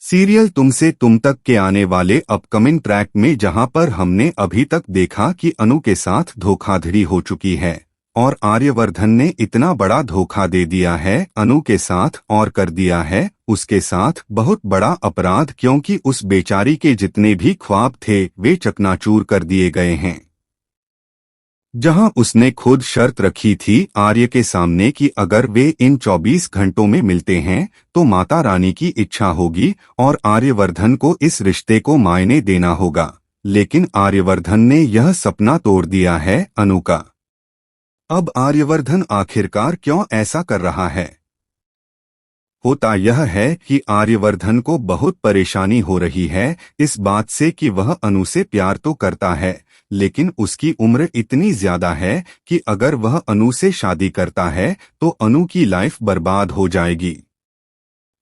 Serial तुमसे तुम तक के आने वाले अपकमिंग ट्रैक में जहां पर हमने अभी तक देखा कि अनु के साथ धोखाधड़ी हो चुकी है और आर्यवर्धन ने इतना बड़ा धोखा दे दिया है अनु के साथ और कर दिया है उसके साथ बहुत बड़ा अपराध, क्योंकि उस बेचारी के जितने भी ख्वाब थे वे चकनाचूर कर दिए गए हैं। जहां उसने खुद शर्त रखी थी आर्य के सामने कि अगर वे इन 24 घंटों में मिलते हैं तो माता रानी की इच्छा होगी और आर्यवर्धन को इस रिश्ते को मायने देना होगा, लेकिन आर्यवर्धन ने यह सपना तोड़ दिया है अनु का। अब आर्यवर्धन आखिरकार क्यों ऐसा कर रहा है? होता यह है कि आर्यवर्धन को बहुत परेशानी हो रही है इस बात से कि वह अनु से प्यार तो करता है, लेकिन उसकी उम्र इतनी ज्यादा है कि अगर वह अनु से शादी करता है तो अनु की लाइफ बर्बाद हो जाएगी।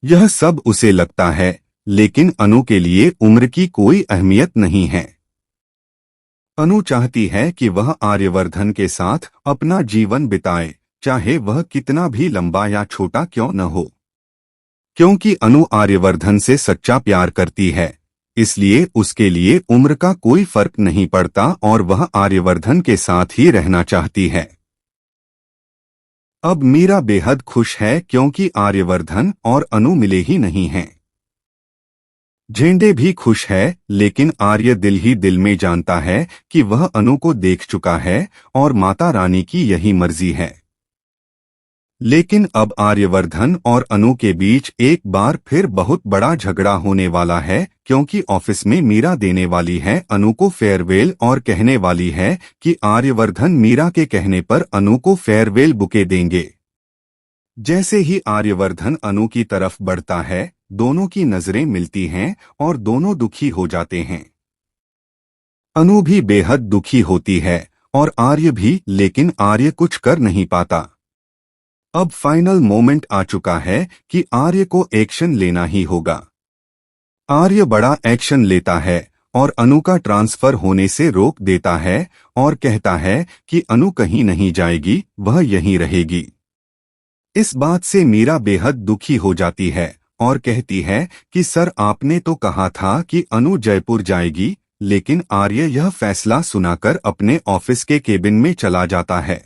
यह सब उसे लगता है, लेकिन अनु के लिए उम्र की कोई अहमियत नहीं है। अनु चाहती है कि वह आर्यवर्धन के साथ अपना जीवन बिताए, चाहे वह कितना भी लंबा या छोटा क्यों न हो, क्योंकि अनु आर्यवर्धन से सच्चा प्यार करती है, इसलिए उसके लिए उम्र का कोई फर्क नहीं पड़ता और वह आर्यवर्धन के साथ ही रहना चाहती है। अब मीरा बेहद खुश है क्योंकि आर्यवर्धन और अनु मिले ही नहीं हैं। झेंडे भी खुश है, लेकिन आर्य दिल ही दिल में जानता है कि वह अनु को देख चुका है और माता रानी की यही मर्जी है। लेकिन अब आर्यवर्धन और अनु के बीच एक बार फिर बहुत बड़ा झगड़ा होने वाला है, क्योंकि ऑफिस में मीरा देने वाली है अनु को फेयरवेल और कहने वाली है कि आर्यवर्धन मीरा के कहने पर अनु को फेयरवेल बुके देंगे। जैसे ही आर्यवर्धन अनु की तरफ बढ़ता है, दोनों की नजरें मिलती हैं और दोनों दुखी हो जाते हैं। अनु भी बेहद दुखी होती है और आर्य भी, लेकिन आर्य कुछ कर नहीं पाता। अब फाइनल मोमेंट आ चुका है कि आर्य को एक्शन लेना ही होगा। आर्य बड़ा एक्शन लेता है और अनु का ट्रांसफर होने से रोक देता है और कहता है कि अनु कहीं नहीं जाएगी, वह यहीं रहेगी। इस बात से मीरा बेहद दुखी हो जाती है और कहती है कि सर, आपने तो कहा था कि अनु जयपुर जाएगी, लेकिन आर्य यह फैसला सुनाकर अपने ऑफिस के केबिन में चला जाता है।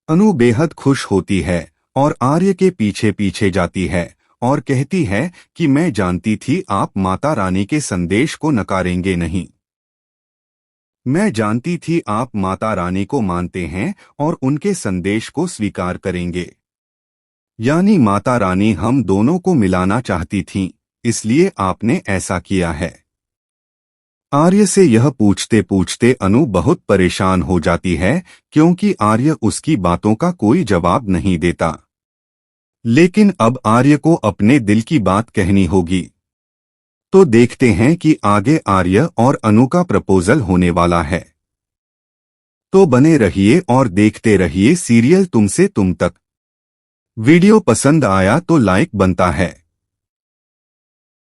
अनु बेहद खुश होती है और आर्य के पीछे पीछे जाती है और कहती है कि मैं जानती थी आप माता रानी के संदेश को नकारेंगे नहीं। मैं जानती थी आप माता रानी को मानते हैं और उनके संदेश को स्वीकार करेंगे। यानी माता रानी हम दोनों को मिलाना चाहती थीं, इसलिए आपने ऐसा किया है। आर्य से यह पूछते पूछते अनु बहुत परेशान हो जाती है, क्योंकि आर्य उसकी बातों का कोई जवाब नहीं देता। लेकिन अब आर्य को अपने दिल की बात कहनी होगी। तो देखते हैं कि आगे आर्य और अनु का प्रपोजल होने वाला है। तो बने रहिए और देखते रहिए सीरियल तुमसे तुम तक। वीडियो पसंद आया तो लाइक बनता है।